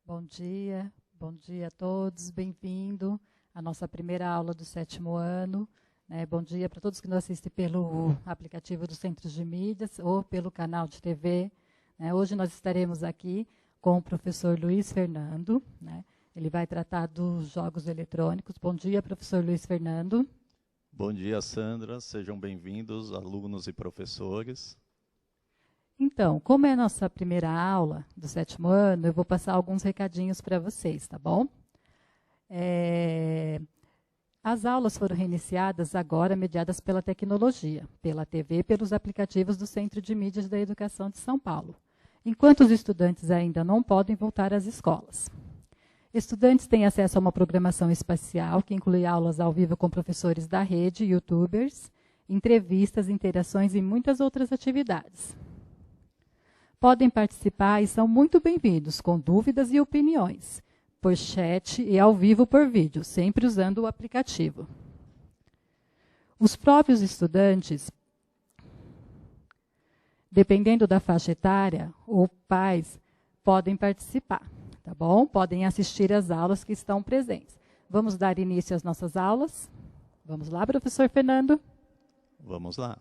Bom dia a todos, bem-vindo à nossa primeira aula do 7º ano. Bom dia para todos que nos assistem pelo aplicativo dos Centros de Mídias ou pelo canal de TV. Hoje nós estaremos aqui com o professor Luiz Fernando. Ele vai tratar dos jogos eletrônicos. Bom dia, professor Luiz Fernando. Bom dia, Sandra. Sejam bem-vindos, alunos e professores. Então, como é a nossa primeira aula do 7º ano, eu vou passar alguns recadinhos para vocês, tá bom? As aulas foram reiniciadas agora, mediadas pela tecnologia, pela TV e pelos aplicativos do Centro de Mídias da Educação de São Paulo, enquanto os estudantes ainda não podem voltar às escolas. Estudantes têm acesso a uma programação espacial, que inclui aulas ao vivo com professores da rede, youtubers, entrevistas, interações e muitas outras atividades. Podem participar e são muito bem-vindos, com dúvidas e opiniões, por chat e ao vivo por vídeo, sempre usando o aplicativo. Os próprios estudantes, dependendo da faixa etária, ou pais, podem participar, tá bom? Podem assistir às aulas que estão presentes. Vamos dar início às nossas aulas? Vamos lá, professor Fernando? Vamos lá.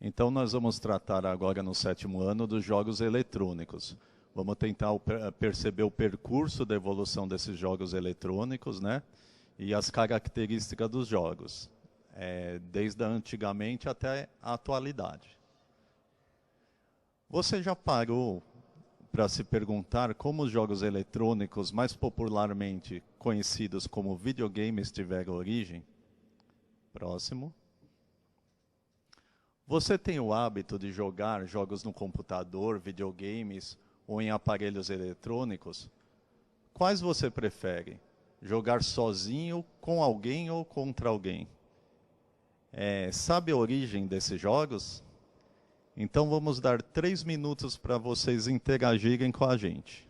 Então, nós vamos tratar agora no 7º ano dos jogos eletrônicos. Vamos tentar perceber o percurso da evolução desses jogos eletrônicos, né? E as características dos jogos, desde antigamente até a atualidade. Você já parou para se perguntar como os jogos eletrônicos, mais popularmente conhecidos como videogames, tiveram origem? Próximo. Você tem o hábito de jogar jogos no computador, videogames ou em aparelhos eletrônicos? Quais você prefere? Jogar sozinho, com alguém ou contra alguém? Sabe a origem desses jogos? Então vamos dar 3 minutos para vocês interagirem com a gente.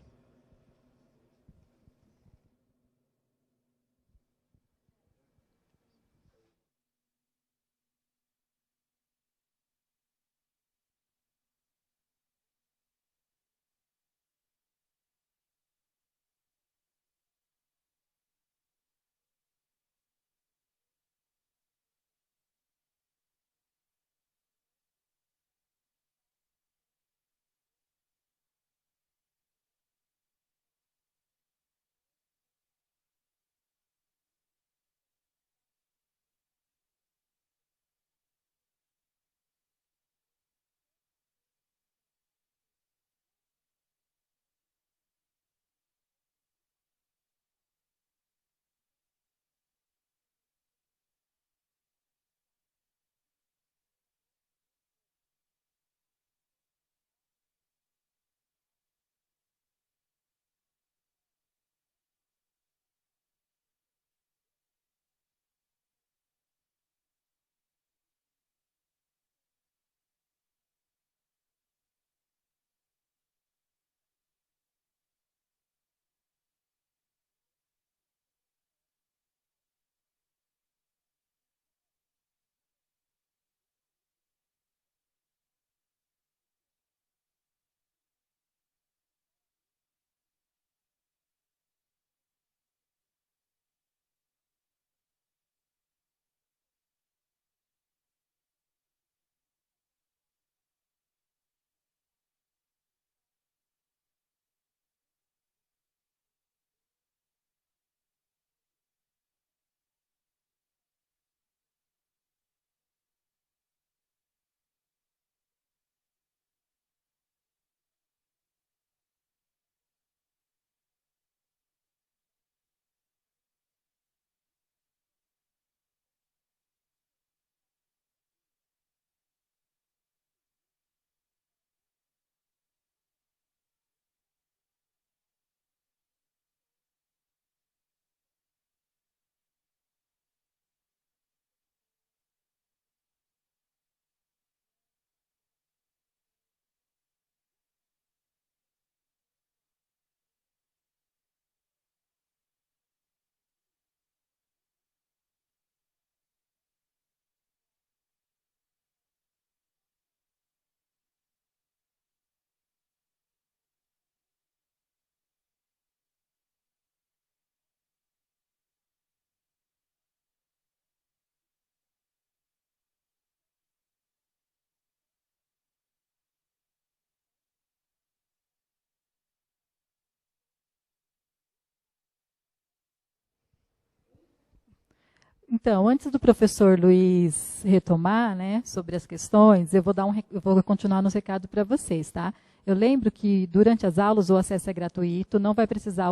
Então, antes do professor Luiz retomar, né, sobre as questões, eu vou continuar nos recados para vocês, tá? Eu lembro que durante as aulas o acesso é gratuito, não vai precisar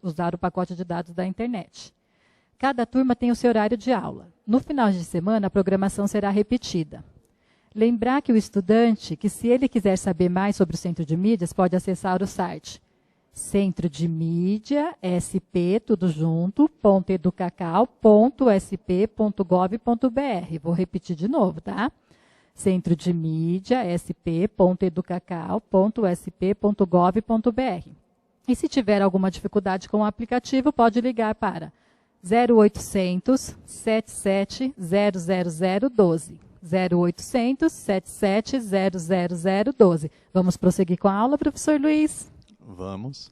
usar o pacote de dados da internet. Cada turma tem o seu horário de aula. No final de semana, a programação será repetida. Lembrar que o estudante, que se ele quiser saber mais sobre o Centro de Mídias, pode acessar o site Centro de Mídia, SP, tudo junto, .educacau.sp.gov.br. Vou repetir de novo, tá? Centro de Mídia, sp.educacau.sp.gov.br. E se tiver alguma dificuldade com o aplicativo, pode ligar para 0800 77 00012. 0800 77 00012. Vamos prosseguir com a aula, professor Luiz? Vamos.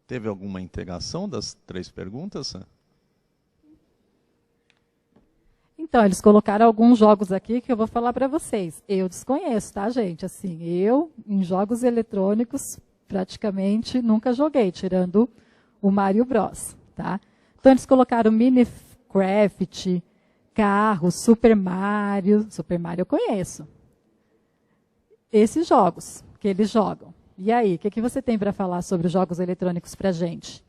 Teve alguma interação das 3 perguntas? Então, eles colocaram alguns jogos aqui que eu vou falar para vocês. Eu desconheço, tá, gente? Assim, eu, em jogos eletrônicos, praticamente nunca joguei, tirando o Mario Bros, tá? Então, eles colocaram Minecraft, carro, Super Mario. Super Mario eu conheço. Esses jogos que eles jogam. E aí, o que você tem para falar sobre os jogos eletrônicos para a gente?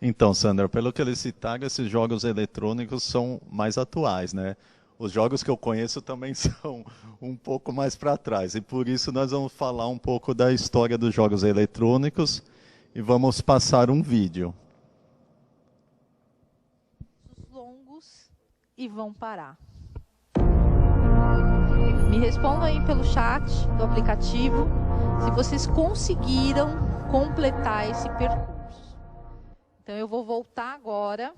Então, Sandra, pelo que eles citaram, esses jogos eletrônicos são mais atuais, né? Os jogos que eu conheço também são um pouco mais para trás. E por isso nós vamos falar um pouco da história dos jogos eletrônicos e vamos passar um vídeo. Longos e vão parar. Me respondam aí pelo chat do aplicativo se vocês conseguiram completar esse percurso. Então, eu vou voltar agora.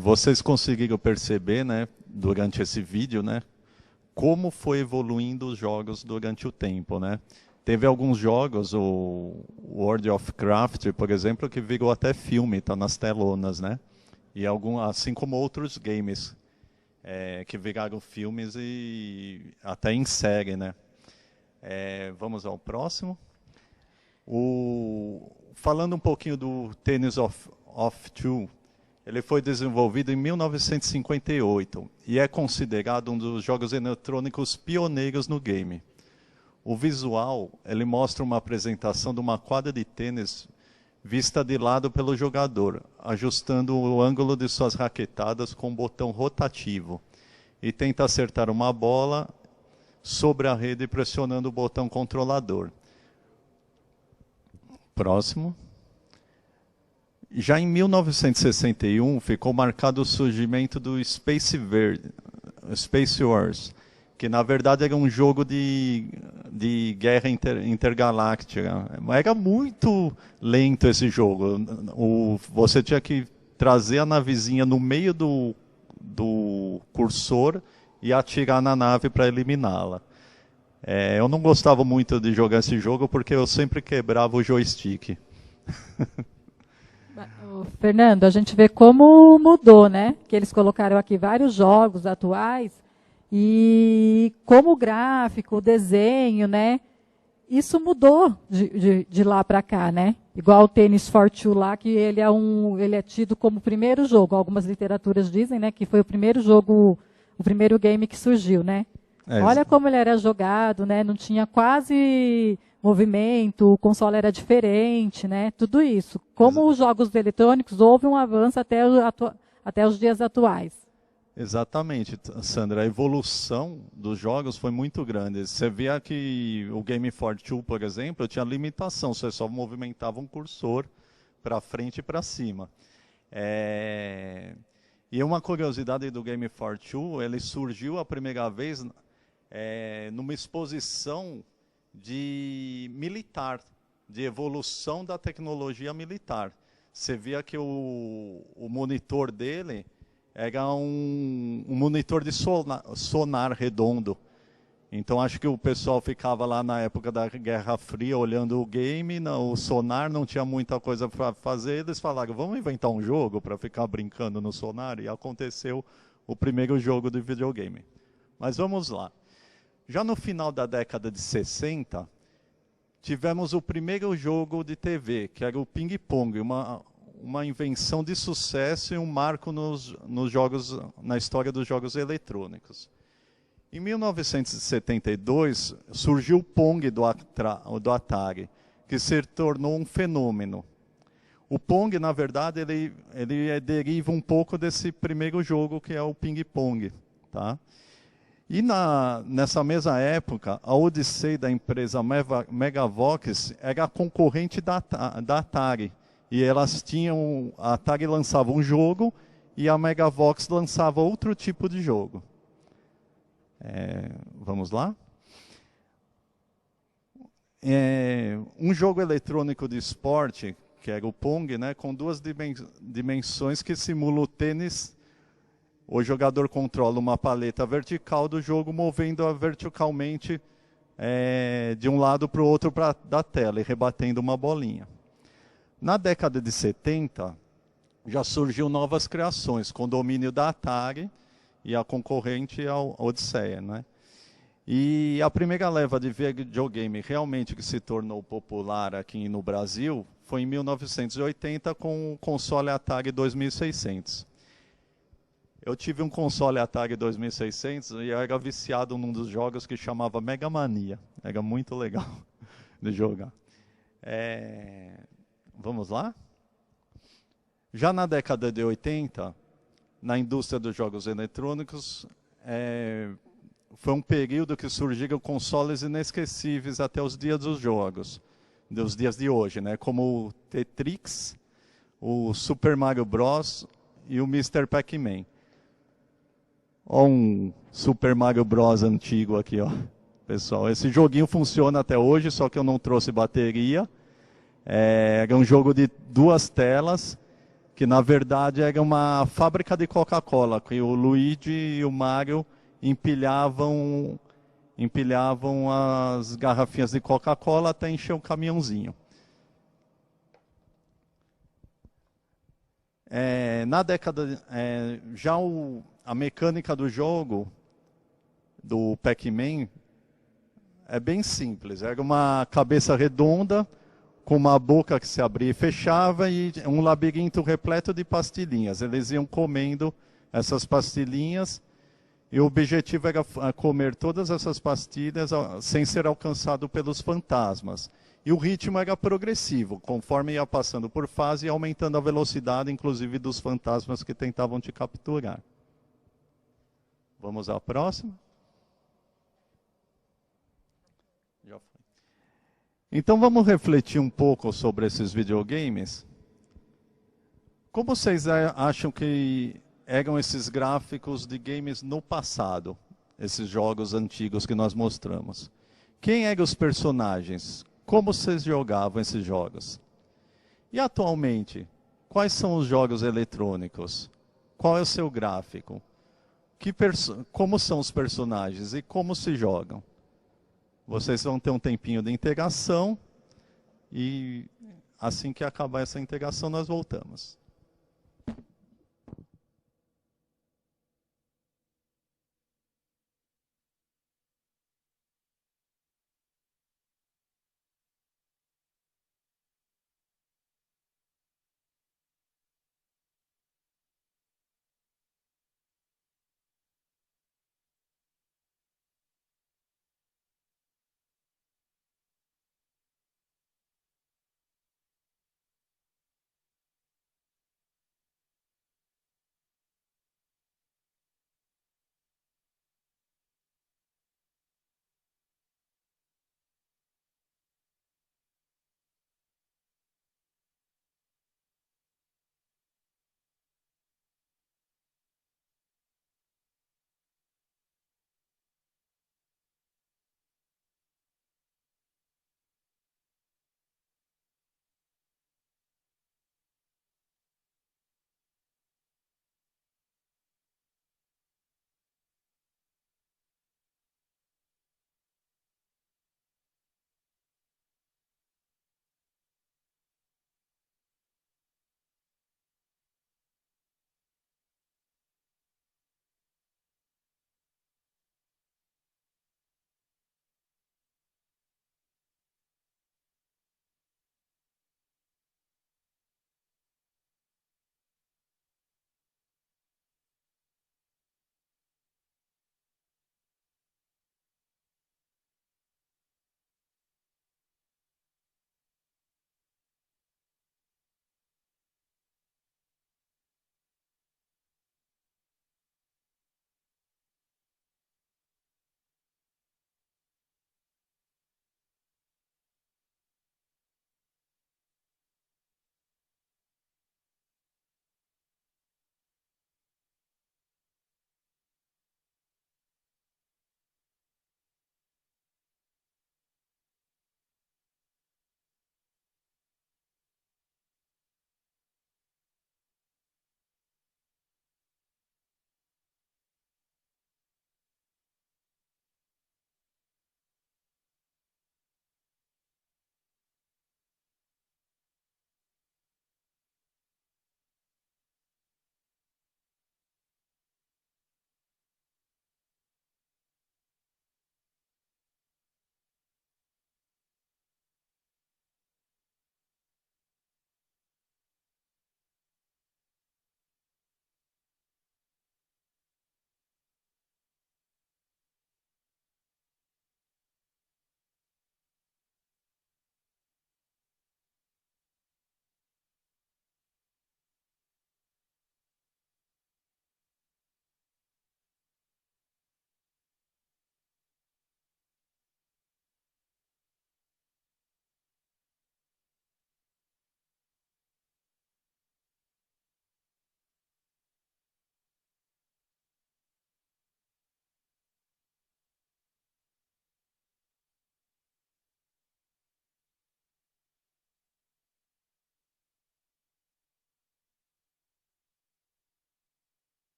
Vocês conseguiram perceber, né, durante esse vídeo, né, como foi evoluindo os jogos durante o tempo, né? Teve alguns jogos, o World of Craft, por exemplo, que virou até filme, está nas telonas, né? E assim como outros games que viraram filmes e até em série, né? Vamos ao próximo. Falando um pouquinho do Tennis of Two, ele foi desenvolvido em 1958 e é considerado um dos jogos eletrônicos pioneiros no game. O visual, ele mostra uma apresentação de uma quadra de tênis vista de lado pelo jogador, ajustando o ângulo de suas raquetadas com um botão rotativo, e tenta acertar uma bola sobre a rede pressionando o botão controlador. Próximo. Já em 1961, ficou marcado o surgimento do Space Wars, que na verdade era um jogo de guerra intergaláctica. Era muito lento esse jogo. Você tinha que trazer a navezinha no meio do cursor e atirar na nave para eliminá-la. Eu não gostava muito de jogar esse jogo porque eu sempre quebrava o joystick. Fernando, a gente vê como mudou, né? Que eles colocaram aqui vários jogos atuais e como o gráfico, o desenho, né? Isso mudou de lá para cá, né? Igual o Tennis for Two lá, que ele é tido como o primeiro jogo. Algumas literaturas dizem, né, que foi o primeiro jogo, o primeiro game que surgiu, né? Olha como ele era jogado, né? Não tinha quase movimento, o console era diferente, né? Tudo isso. Como os jogos eletrônicos, houve um avanço até os dias atuais. Exatamente, Sandra. A evolução dos jogos foi muito grande. Você via que o Game for Two, por exemplo, tinha limitação. Você só movimentava um cursor para frente e para cima. E uma curiosidade do Game for Two, ele surgiu a primeira vez numa exposição militar, de evolução da tecnologia militar. Você via que o monitor dele era um monitor de sonar redondo. Então acho que o pessoal ficava lá na época da Guerra Fria olhando o game, o sonar não tinha muita coisa para fazer, eles falaram, vamos inventar um jogo para ficar brincando no sonar, e aconteceu o primeiro jogo de videogame. Mas vamos lá. Já no final da década de 60, tivemos o primeiro jogo de TV, que era o Ping Pong, uma invenção de sucesso e um marco na história dos jogos eletrônicos. Em 1972, surgiu o Pong do Atari, que se tornou um fenômeno. O Pong, na verdade, ele deriva um pouco desse primeiro jogo, que é o Ping Pong, tá? E nessa mesma época, a Odyssey da empresa Megavox era a concorrente da Atari. E a Atari lançava um jogo e a Megavox lançava outro tipo de jogo. Vamos lá? Um jogo eletrônico de esporte, que era o Pong, né, com duas dimensões que simula o tênis. O jogador controla uma paleta vertical do jogo, movendo-a verticalmente de um lado para o outro da tela e rebatendo uma bolinha. Na década de 70, já surgiu novas criações, com domínio da Atari e a concorrente a Odisseia, né? E a primeira leva de videogame realmente que se tornou popular aqui no Brasil foi em 1980 com o console Atari 2600. Eu tive um console Atari 2600 e eu era viciado num dos jogos que chamava Mega Mania. Era muito legal de jogar. Vamos lá? Já na década de 80, na indústria dos jogos eletrônicos, foi um período que surgiram consoles inesquecíveis até os dias dos jogos, dos dias de hoje, né? Como o Tetris, o Super Mario Bros. E o Mr. Pac-Man. Olha um Super Mario Bros. Antigo aqui, ó. Pessoal, esse joguinho funciona até hoje, só que eu não trouxe bateria. Era um jogo de 2 telas, que na verdade era uma fábrica de Coca-Cola, que o Luigi e o Mario empilhavam as garrafinhas de Coca-Cola até encher o caminhãozinho. Na década, a mecânica do jogo, do Pac-Man, é bem simples. Era uma cabeça redonda, com uma boca que se abria e fechava, e um labirinto repleto de pastilhinhas. Eles iam comendo essas pastilhinhas, e o objetivo era comer todas essas pastilhas sem ser alcançado pelos fantasmas. E o ritmo era progressivo, conforme ia passando por fase e aumentando a velocidade, inclusive dos fantasmas que tentavam te capturar. Vamos à próxima? Já foi. Então vamos refletir um pouco sobre esses videogames. Como vocês acham que eram esses gráficos de games no passado? Esses jogos antigos que nós mostramos. Quem eram os personagens? Como vocês jogavam esses jogos? E atualmente, quais são os jogos eletrônicos? Qual é o seu gráfico? Como são os personagens e como se jogam? Vocês vão ter um tempinho de integração e assim que acabar essa integração nós voltamos.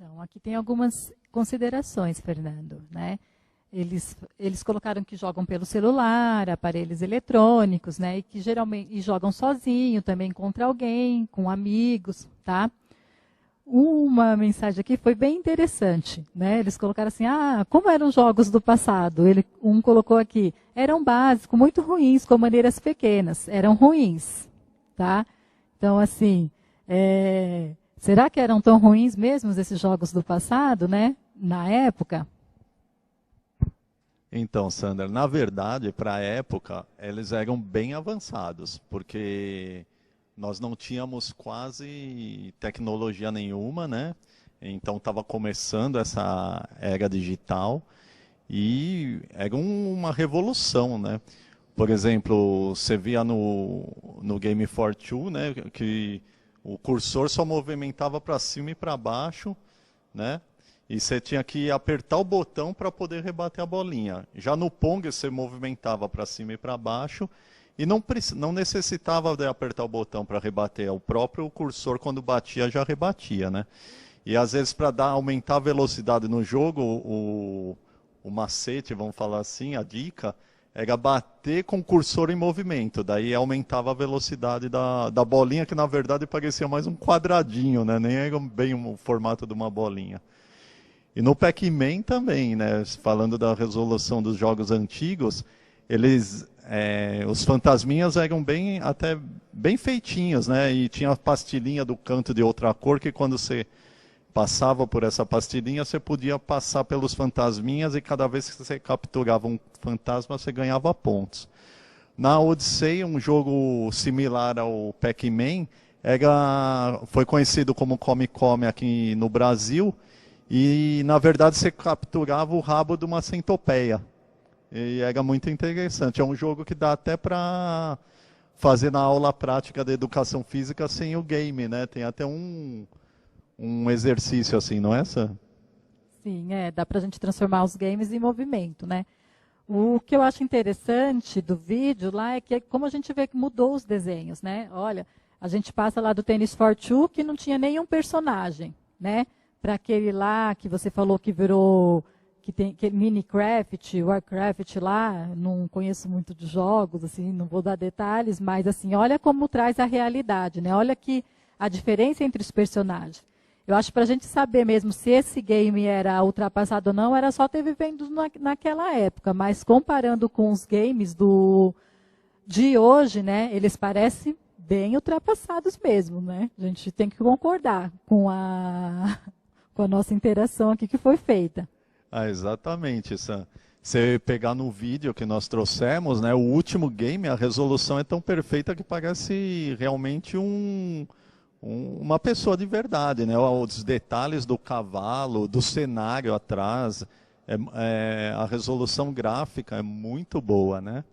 Então, aqui tem algumas considerações, Fernando, né? Eles colocaram que jogam pelo celular, aparelhos eletrônicos, né? E que geralmente jogam sozinho, também contra alguém, com amigos, tá? Uma mensagem aqui foi bem interessante, né? Eles colocaram assim: como eram os jogos do passado? Um colocou aqui: eram básicos, muito ruins, com maneiras pequenas, eram ruins, tá? Então, assim, será que eram tão ruins mesmo esses jogos do passado, né? Na época? Então, Sandra, na verdade, para a época, eles eram bem avançados, porque nós não tínhamos quase tecnologia nenhuma, né? Então estava começando essa era digital e era uma revolução, né? Por exemplo, você via no Game for Two, né, que o cursor só movimentava para cima e para baixo, né? E você tinha que apertar o botão para poder rebater a bolinha. Já no Pong você movimentava para cima e para baixo e não necessitava de apertar o botão para rebater. O próprio cursor, quando batia, já rebatia, né? E às vezes, para aumentar a velocidade no jogo, o macete, vamos falar assim, a dica, era bater com o cursor em movimento. Daí aumentava a velocidade da bolinha, que na verdade parecia mais um quadradinho, né? Nem era bem o formato de uma bolinha. E no Pac-Man também, né? Falando da resolução dos jogos antigos, os fantasminhas eram até bem feitinhos, né? E tinha a pastilhinha do canto de outra cor, que quando você passava por essa pastilhinha, você podia passar pelos fantasminhas e cada vez que você capturava um fantasma, você ganhava pontos. Na Odyssey, um jogo similar ao Pac-Man, foi conhecido como Come Come aqui no Brasil, e na verdade você capturava o rabo de uma centopeia. E era muito interessante. É um jogo que dá até para fazer na aula prática de educação física sem o game, né? Tem até um exercício assim, não é, Sam? Sim, dá para a gente transformar os games em movimento, né? O que eu acho interessante do vídeo lá é que como a gente vê que mudou os desenhos, né? Olha, a gente passa lá do Tennis for Two, que não tinha nenhum personagem, né? Para aquele lá que você falou que virou, que tem Minecraft, Warcraft lá, não conheço muito de jogos, assim, não vou dar detalhes, mas assim, olha como traz a realidade, né? Olha que a diferença entre os personagens. Eu acho que para a gente saber mesmo se esse game era ultrapassado ou não, era só ter vivendo naquela época, mas comparando com os games de hoje, né, eles parecem bem ultrapassados mesmo, né? A gente tem que concordar com a nossa interação aqui que foi feita. Exatamente, Sam. Você pegar no vídeo que nós trouxemos, né, o último game, a resolução é tão perfeita que parece realmente uma pessoa de verdade, né? Os detalhes do cavalo, do cenário atrás, a resolução gráfica é muito boa, né?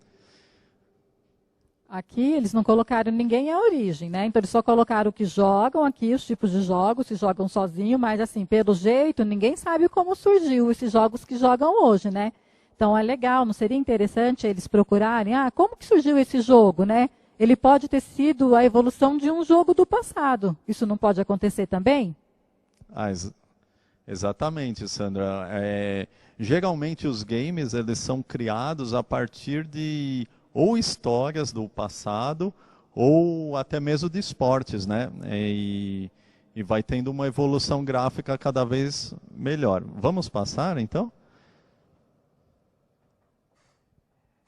Aqui eles não colocaram ninguém à origem, né? Então eles só colocaram o que jogam aqui, os tipos de jogos, se jogam sozinho, mas assim, pelo jeito, ninguém sabe como surgiu esses jogos que jogam hoje, né? Então é legal, não seria interessante eles procurarem, como que surgiu esse jogo, né? Ele pode ter sido a evolução de um jogo do passado. Isso não pode acontecer também? Exatamente, Sandra. Geralmente os games eles são criados a partir de ou histórias do passado ou até mesmo de esportes, né? E vai tendo uma evolução gráfica cada vez melhor. Vamos passar, então?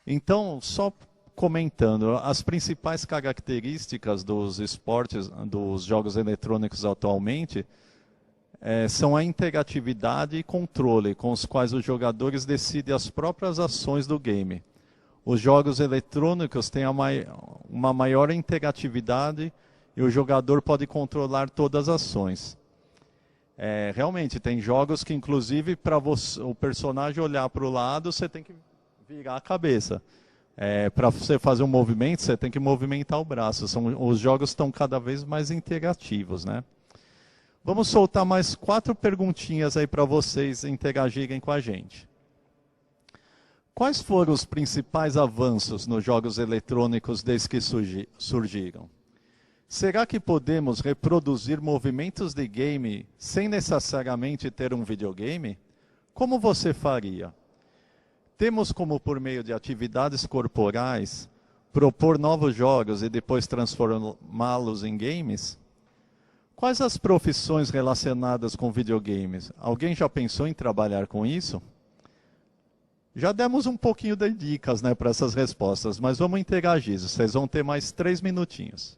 Então, só comentando, as principais características dos esportes, dos jogos eletrônicos atualmente, são a interatividade e controle, com os quais os jogadores decidem as próprias ações do game. Os jogos eletrônicos têm uma maior interatividade e o jogador pode controlar todas as ações. Realmente, tem jogos que, inclusive, para o personagem olhar para o lado, você tem que virar a cabeça. Para você fazer um movimento, você tem que movimentar o braço. Os jogos estão cada vez mais interativos, né? Vamos soltar mais 4 perguntinhas aí para vocês interagirem com a gente. Quais foram os principais avanços nos jogos eletrônicos desde que surgiram? Será que podemos reproduzir movimentos de game sem necessariamente ter um videogame? Como você faria? Temos como, por meio de atividades corporais, propor novos jogos e depois transformá-los em games? Quais as profissões relacionadas com videogames? Alguém já pensou em trabalhar com isso? Já demos um pouquinho de dicas, né, para essas respostas, mas vamos interagir. Vocês vão ter mais 3 minutinhos.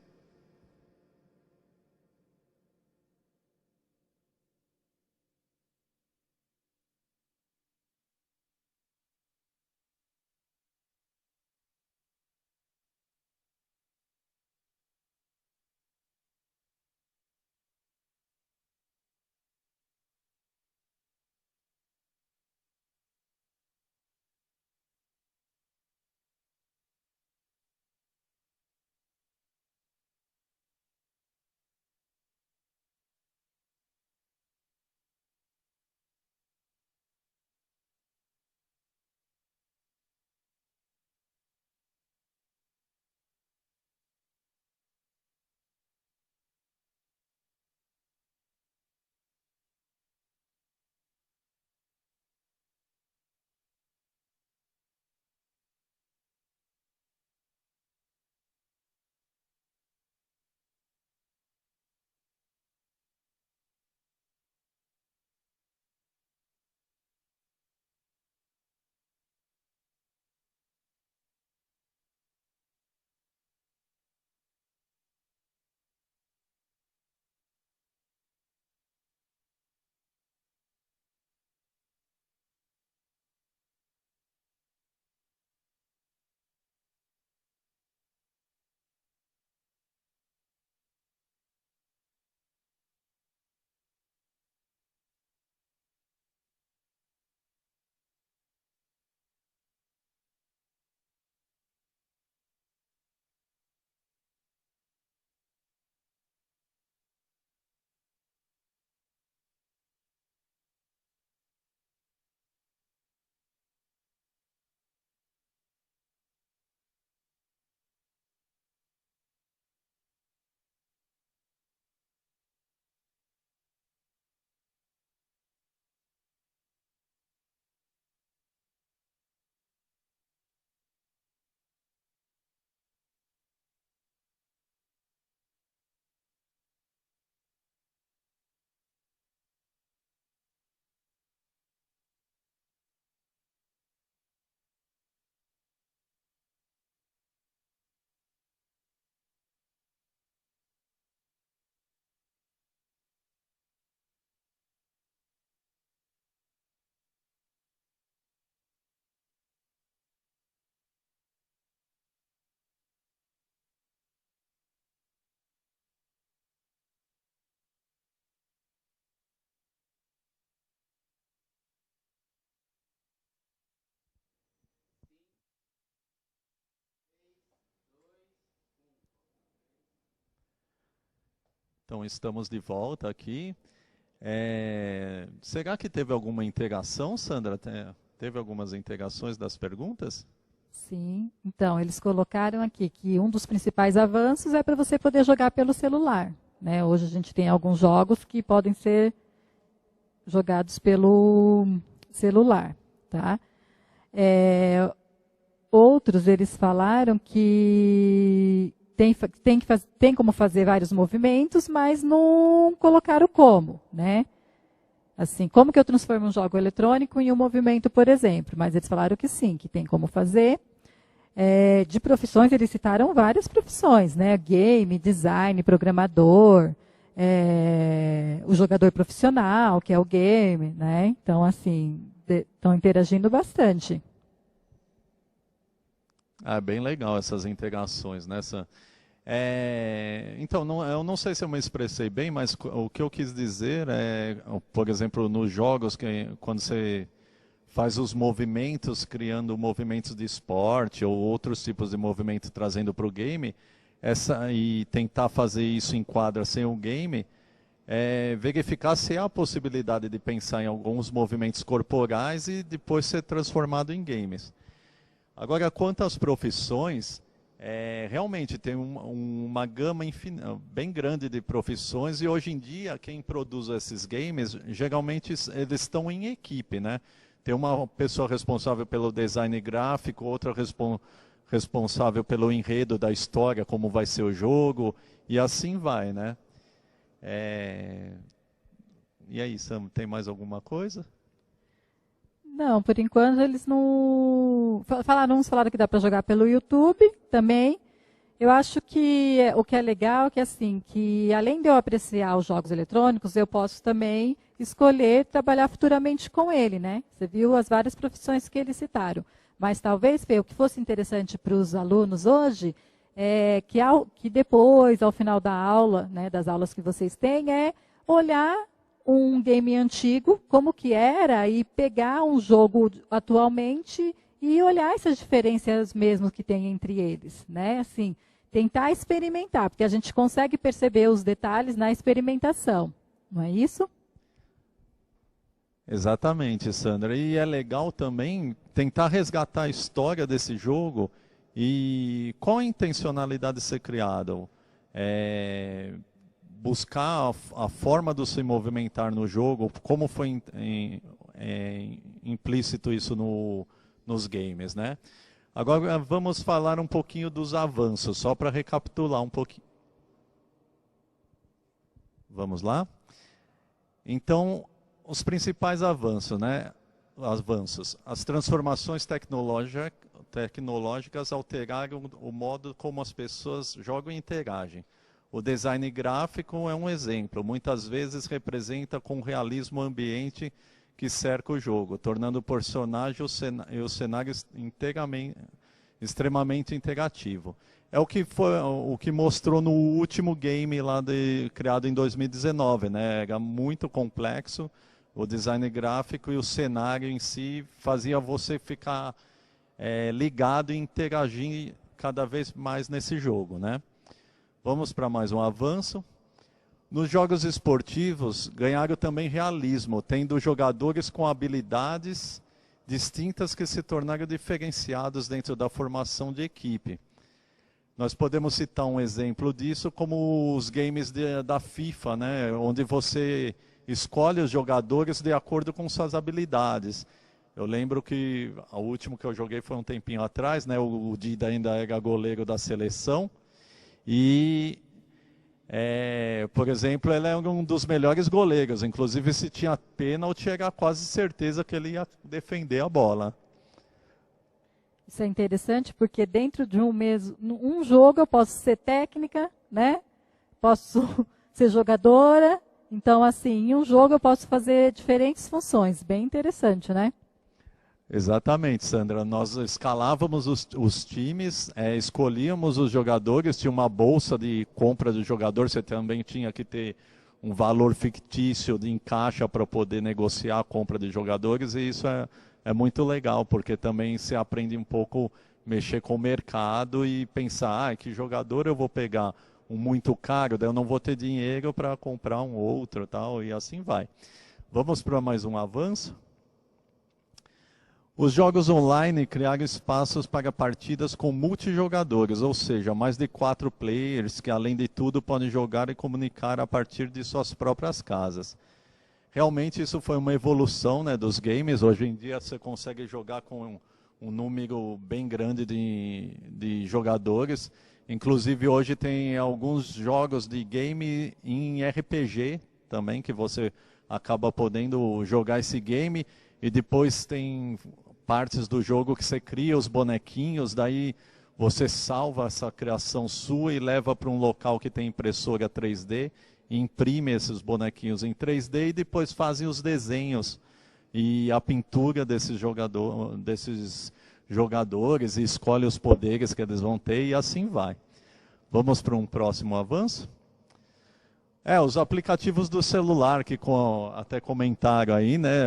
Então, estamos de volta aqui. Será que teve alguma interação, Sandra? Teve algumas interações das perguntas? Sim, então, eles colocaram aqui que um dos principais avanços é para você poder jogar pelo celular, né? Hoje a gente tem alguns jogos que podem ser jogados pelo celular, tá? Outros, eles falaram que tem como fazer vários movimentos, mas não colocaram como, né? Assim, como que eu transformo um jogo eletrônico em um movimento, por exemplo? Mas eles falaram que sim, que tem como fazer. De profissões, eles citaram várias profissões, né? Game, design, programador, o jogador profissional, que é o game, né? Então, assim, estão interagindo bastante. Bem legal essas integrações, né? Então, eu não sei se eu me expressei bem, mas o que eu quis dizer é, por exemplo, nos jogos, quando você faz os movimentos, criando movimentos de esporte ou outros tipos de movimento trazendo para o game, e tentar fazer isso em quadra sem o game, verificar se há a possibilidade de pensar em alguns movimentos corporais e depois ser transformado em games. Agora, quanto às profissões, Realmente tem uma gama bem grande de profissões, e hoje em dia quem produz esses games, geralmente eles estão em equipe, né? Tem uma pessoa responsável pelo design gráfico, outra responsável pelo enredo da história, como vai ser o jogo, e assim vai, né? E aí, Sam, tem mais alguma coisa? Não, por enquanto eles não... Uns falaram que dá para jogar pelo YouTube também. Eu acho que o que é legal é que, assim, que além de eu apreciar os jogos eletrônicos, eu posso também escolher trabalhar futuramente com ele, né? Você viu as várias profissões que eles citaram. Mas talvez, Fê, o que fosse interessante para os alunos hoje é que depois, ao final da aula, né, das aulas que vocês têm, é olhar um game antigo, como que era, e pegar um jogo atualmente e olhar essas diferenças mesmo que tem entre eles, né? Assim, tentar experimentar, porque a gente consegue perceber os detalhes na experimentação, não é isso? Exatamente, Sandra. E é legal também tentar resgatar a história desse jogo e qual a intencionalidade de ser criado. Buscar a forma de se movimentar no jogo, como foi implícito isso nos games, né? Agora vamos falar um pouquinho dos avanços, só para recapitular um pouquinho. Vamos lá? Então, os principais avanços, né? As transformações tecnológicas alteraram o modo como as pessoas jogam e interagem. O design gráfico é um exemplo. Muitas vezes representa com realismo o ambiente que cerca o jogo, tornando o personagem e o cenário extremamente interativo. É o que mostrou no último game lá criado em 2019, né? Era muito complexo. O design gráfico e o cenário em si fazia você ficar ligado e interagir cada vez mais nesse jogo, né? Vamos para mais um avanço. Nos jogos esportivos, ganharam também realismo, tendo jogadores com habilidades distintas que se tornaram diferenciados dentro da formação de equipe. Nós podemos citar um exemplo disso como os games da FIFA, né? Onde você escolhe os jogadores de acordo com suas habilidades. Eu lembro que o último que eu joguei foi um tempinho atrás, né? O Dida ainda era goleiro da seleção. E, por exemplo, ele é um dos melhores goleiros. Inclusive, se tinha pênalti, era quase certeza que ele ia defender a bola. Isso é interessante porque dentro de um jogo eu posso ser técnica, né? Posso ser jogadora. Então, assim, em um jogo eu posso fazer diferentes funções. Bem interessante, né? Exatamente, Sandra. Nós escalávamos os times, escolhíamos os jogadores, tinha uma bolsa de compra do jogador, você também tinha que ter um valor fictício de encaixa para poder negociar a compra de jogadores, e isso é muito legal, porque também você aprende um pouco mexer com o mercado e pensar, que jogador eu vou pegar um muito caro, daí eu não vou ter dinheiro para comprar um outro, tal, e assim vai. Vamos para mais um avanço? Os jogos online criaram espaços para partidas com multijogadores, ou seja, mais de 4 players que, além de tudo, podem jogar e comunicar a partir de suas próprias casas. Realmente isso foi uma evolução, né, dos games. Hoje em dia você consegue jogar com um número bem grande de jogadores. Inclusive hoje tem alguns jogos de game em RPG também, que você acaba podendo jogar esse game, e depois tem partes do jogo que você cria os bonequinhos, daí você salva essa criação sua e leva para um local que tem impressora 3D, e imprime esses bonequinhos em 3D e depois fazem os desenhos e a pintura desses jogadores e escolhe os poderes que eles vão ter, e assim vai. Vamos para um próximo avanço? Os aplicativos do celular, que até comentaram aí, né?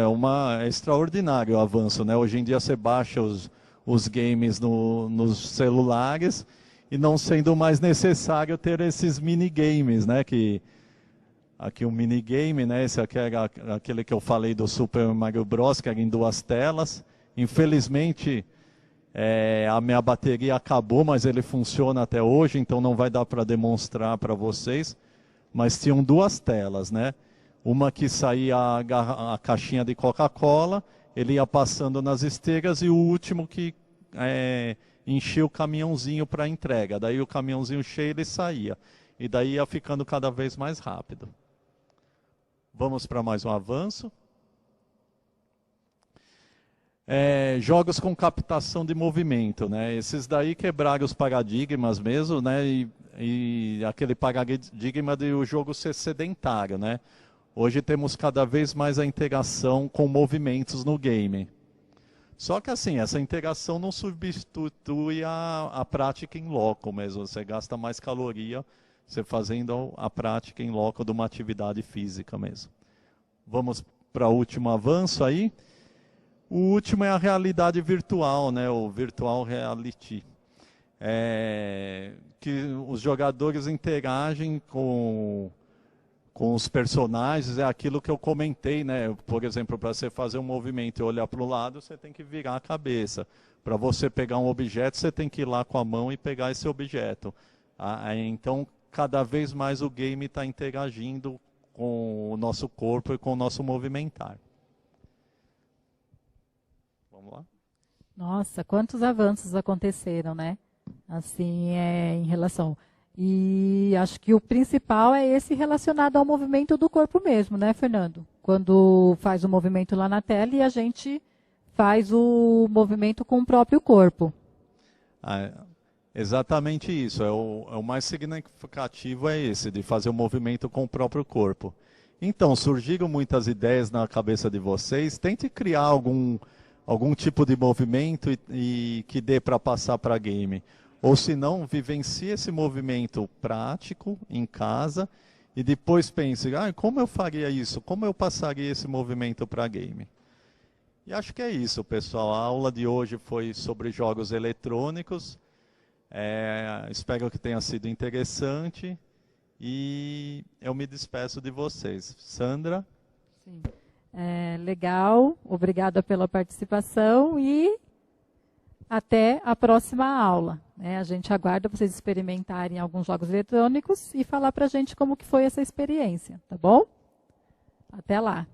É extraordinário o avanço, né? Hoje em dia você baixa os games nos celulares e não sendo mais necessário ter esses minigames, né? Aqui um minigame, né? Esse aqui era aquele que eu falei do Super Mario Bros, que era em 2 telas. Infelizmente, A minha bateria acabou, mas ele funciona até hoje, então não vai dar para demonstrar para vocês. Mas tinham duas telas, né? Uma que saía a caixinha de Coca-Cola, ele ia passando nas esteiras, e o último que enchia o caminhãozinho para entrega. Daí o caminhãozinho cheio, ele saía. E daí ia ficando cada vez mais rápido. Vamos para mais um avanço. Jogos com captação de movimento, né? Esses daí quebraram os paradigmas mesmo, né? E aquele paradigma de o jogo ser sedentário, né? Hoje temos cada vez mais a interação com movimentos no game. Só que assim, essa interação não substitui a prática em loco mesmo. Você gasta mais caloria você fazendo a prática em loco de uma atividade física mesmo. Vamos para o último avanço aí. O último é a realidade virtual, né? O virtual reality. Que os jogadores interagem com os personagens, é aquilo que eu comentei, né? Por exemplo, para você fazer um movimento e olhar para o lado, você tem que virar a cabeça. Para você pegar um objeto, você tem que ir lá com a mão e pegar esse objeto. Então, cada vez mais o game está interagindo com o nosso corpo e com o nosso movimentar. Vamos lá? Nossa, quantos avanços aconteceram, né? Assim, em relação... E acho que o principal é esse relacionado ao movimento do corpo mesmo, né, Fernando? Quando faz o movimento lá na tela e a gente faz o movimento com o próprio corpo. Exatamente isso. O mais significativo é esse, de fazer o movimento com o próprio corpo. Então, surgiram muitas ideias na cabeça de vocês. Tente criar algum tipo de movimento e que dê para passar para game. Ou se não, vivencie esse movimento prático em casa e depois pense, como eu faria isso? Como eu passaria esse movimento para game? E acho que é isso, pessoal. A aula de hoje foi sobre jogos eletrônicos. Espero que tenha sido interessante. E eu me despeço de vocês. Sandra? Sim. Legal. Obrigada pela participação e até a próxima aula. A gente aguarda vocês experimentarem alguns jogos eletrônicos e falar para a gente como que foi essa experiência, tá bom? Até lá.